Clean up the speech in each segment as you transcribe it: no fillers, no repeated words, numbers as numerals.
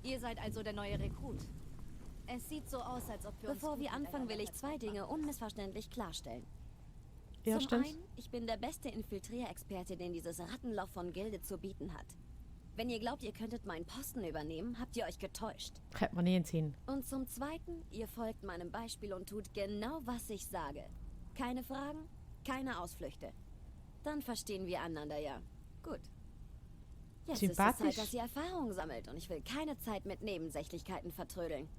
Ihr seid also der neue Rekrut. Es sieht so aus, als ob wir uns... Bevor wir anfangen, will ich 2 Dinge unmissverständlich klarstellen. Zum Erstens, einen, ich bin der beste Infiltrierexperte, den dieses Rattenloch von Gilde zu bieten hat. Wenn ihr glaubt, ihr könntet meinen Posten übernehmen, habt ihr euch getäuscht. hat man nie einen Sinn. Und zum zweiten, ihr folgt meinem Beispiel und tut genau, was ich sage. Keine Fragen, keine Ausflüchte. Dann verstehen wir einander ja. Gut. Jetzt ist es Sympathisch. Zeit, dass ihr Erfahrung sammelt und ich will keine Zeit mit Nebensächlichkeiten vertrödeln.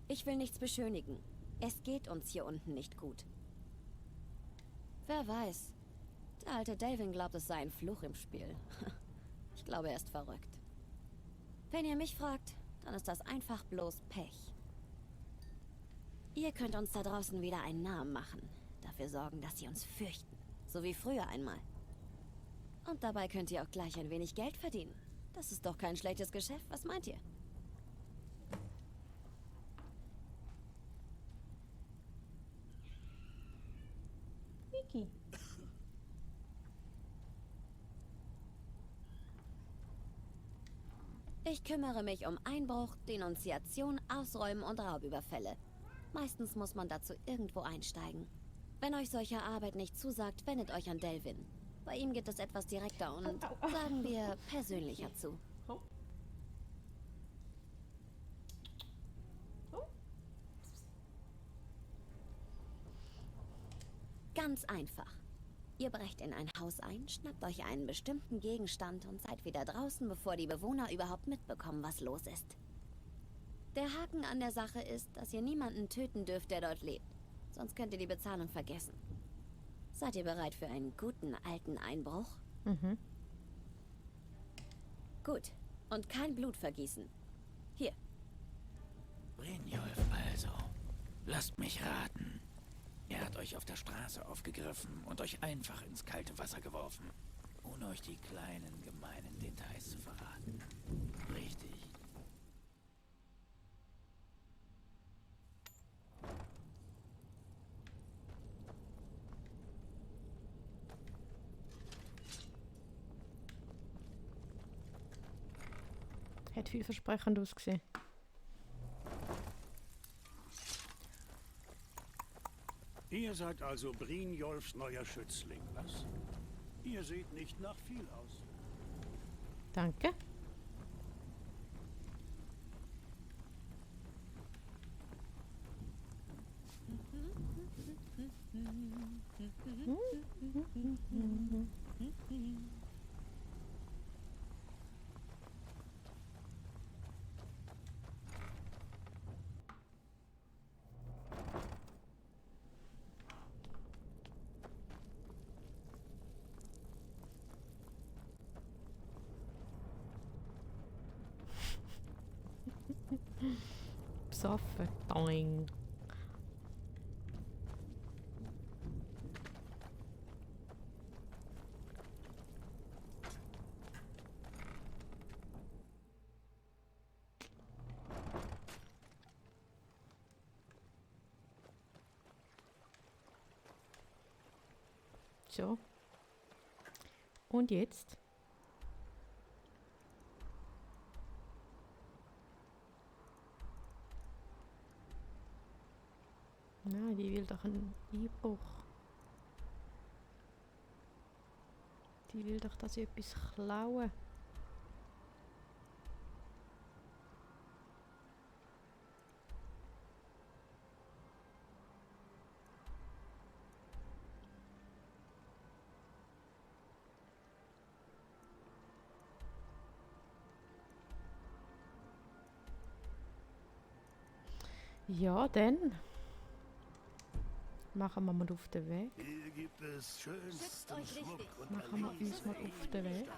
Ich will nichts beschönigen. Es geht uns hier unten nicht gut. Wer weiß. Der alte Delvin glaubt, es sei ein Fluch im Spiel. Ich glaube, er ist verrückt. Wenn ihr mich fragt, dann ist das einfach bloß Pech. Ihr könnt uns da draußen wieder einen Namen machen. Dafür sorgen, dass sie uns fürchten. So wie früher einmal. Und dabei könnt ihr auch gleich ein wenig Geld verdienen. Das ist doch kein schlechtes Geschäft. Was meint ihr? Vicky. Ich kümmere mich um Einbruch, Denunziation, Ausräumen und Raubüberfälle. Meistens muss man dazu irgendwo einsteigen. Wenn euch solche Arbeit nicht zusagt, wendet euch an Delvin. Bei ihm geht es etwas direkter und, sagen wir, persönlicher zu. Ganz einfach. Ihr brecht in ein Haus ein, schnappt euch einen bestimmten Gegenstand und seid wieder draußen, bevor die Bewohner überhaupt mitbekommen, was los ist. Der Haken an der Sache ist, dass ihr niemanden töten dürft, der dort lebt. Sonst könnt ihr die Bezahlung vergessen. Seid ihr bereit für einen guten alten Einbruch? Mhm. Gut. Und kein Blut vergießen. Hier. Brynjolf also. Lasst mich raten. Er hat euch auf der Straße aufgegriffen und euch einfach ins kalte Wasser geworfen, ohne euch die kleinen, gemeinen Details zu verraten. Richtig. Hat vielversprechend ausgesehen. Ihr seid also Brynjolfs neuer Schützling, was? Ihr seht nicht nach viel aus. Danke. Besoffen. Doing. So. Und jetzt? Nein, die will doch einen Einbruch. Die will doch, dass ich etwas klaue. Ja, dann machen wir mal auf den Weg. Hier gibt es schönsten euch Schmuck richtig. und Machen wir uns mal auf den Weg.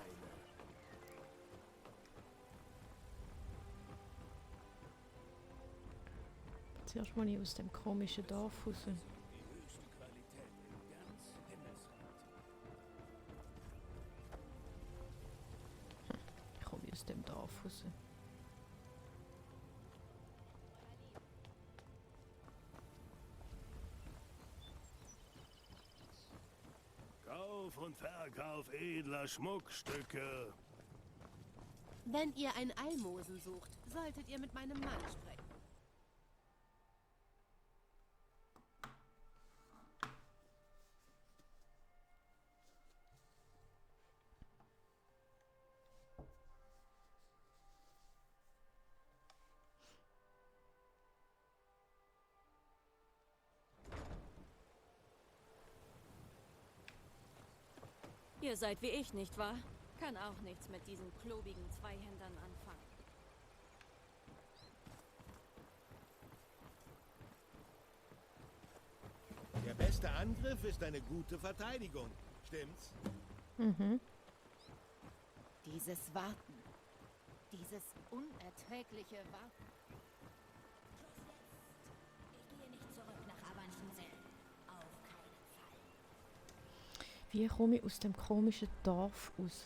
Zuerst mal aus dem komischen Dorf raus. Ich komme aus dem Dorf raus. Kauf und Verkauf edler Schmuckstücke. Wenn ihr ein Almosen sucht, solltet ihr mit meinem Mann sprechen. Ihr seid wie ich, nicht wahr? Kann auch nichts mit diesen klobigen Zweihändern anfangen. Der beste Angriff ist eine gute Verteidigung. Stimmt's? Mhm. Dieses Warten. Dieses unerträgliche Warten. Schluss jetzt. Ich gehe nicht zurück nach Avanchisel. Auf keinen Fall. Wie komme ich aus dem komischen Dorf raus?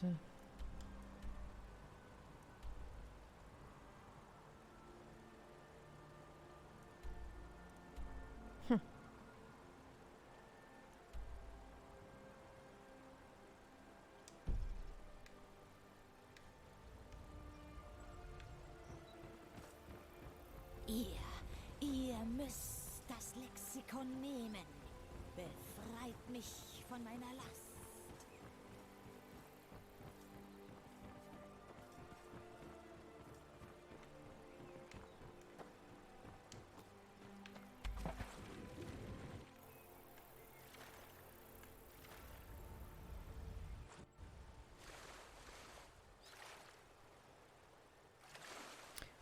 Ihr müsst das Lexikon nehmen. Befreit mich von meiner Last.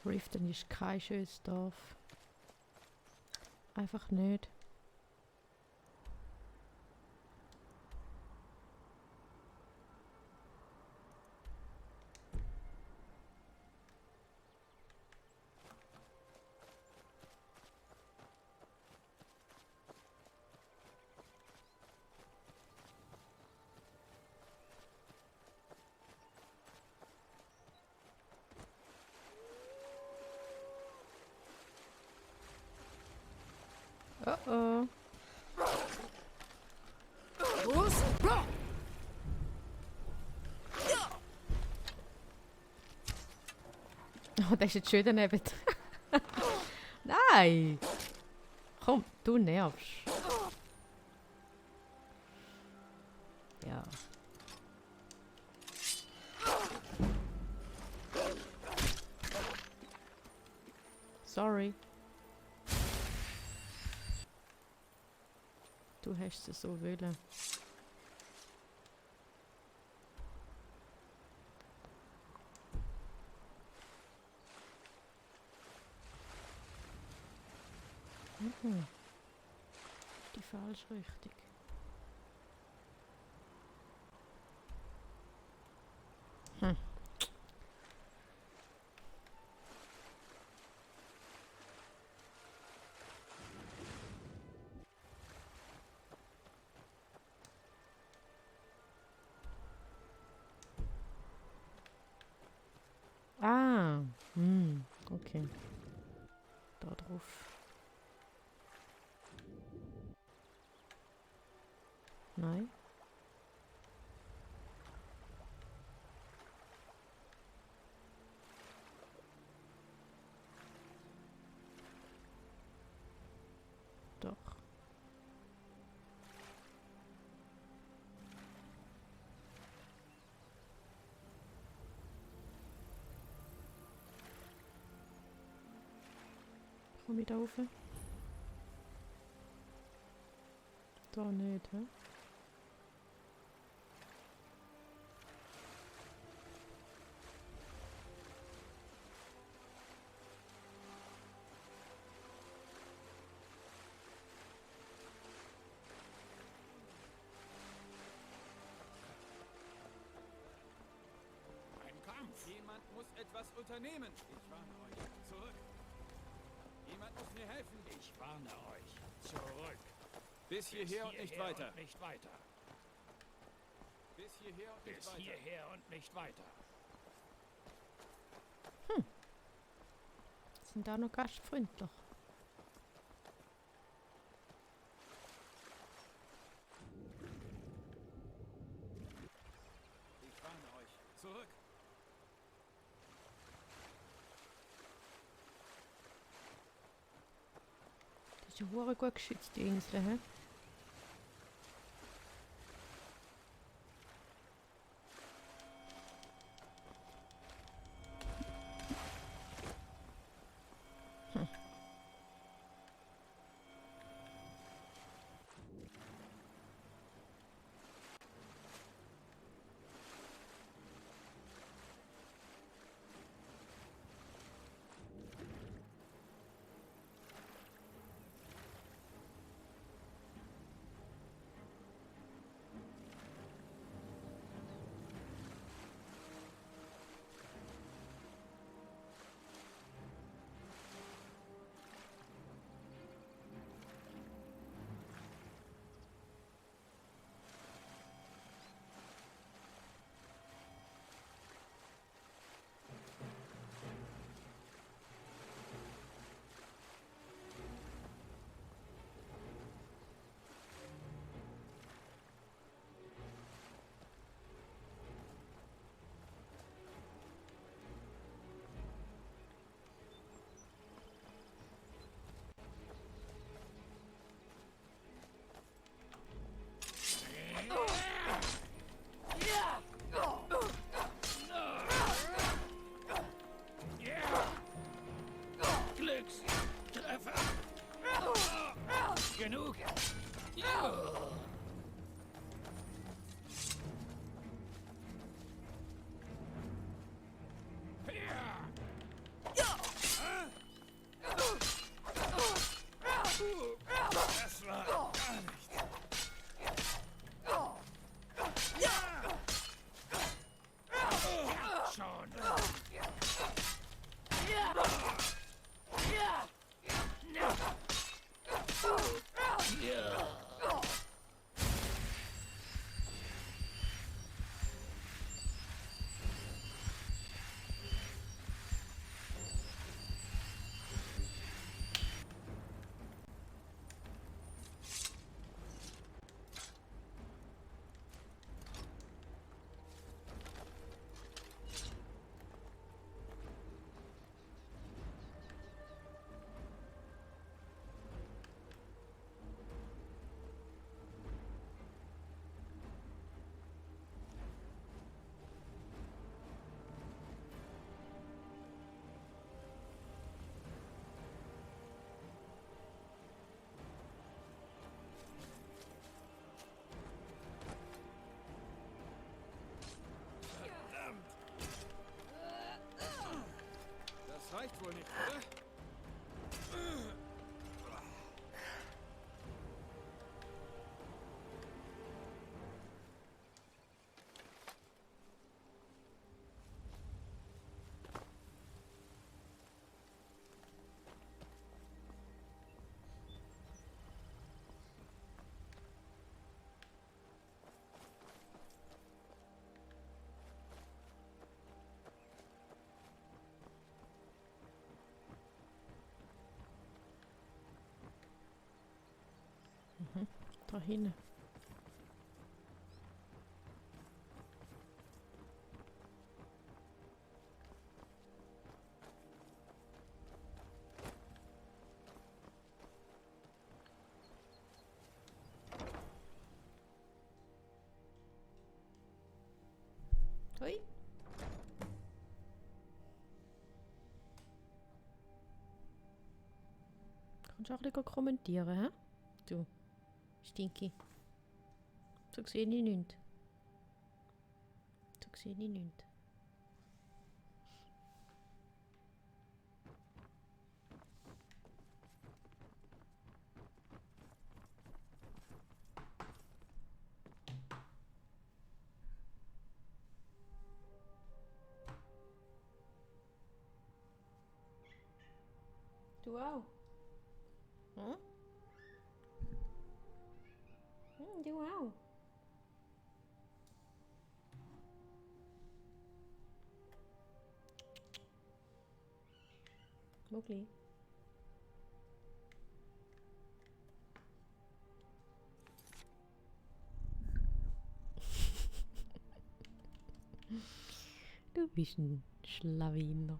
Riften ist kein schönes Dorf. Einfach nicht. Oh oh. Oh, der ist jetzt schön daneben. Nein! Komm, du nervst. Ja. Sorry. Du hast es so wollen. Mhm. Die falsche Richtung. Hm. Ah, okay. Da drauf. Nein. Doch. Komm ich da rauf? Da nicht, hä? Ein Kampf. Jemand muss etwas unternehmen. Ich warne euch. Zurück. Jemand muss mir helfen. Ich warne euch. Zurück. Bis hierher und nicht weiter. Und nicht weiter. Bis hierher und nicht Bis weiter. hierher und nicht weiter. Sind da noch gastfreundlich? Ich warne euch. Zurück. ist ja hure gut geschützt, die Insel, hä? Glückstreffer. Genug. Das war gar nichts. Schon. Das reicht wohl nicht, oder? Da hinten. Hui. Kannst du auch ein bisschen kommentieren, hä? Du, Stinky. So sehe ich nichts. So sehe ich nichts. Du auch? Hm? Du auch? Mowgli. Du bist ein Schlawiner.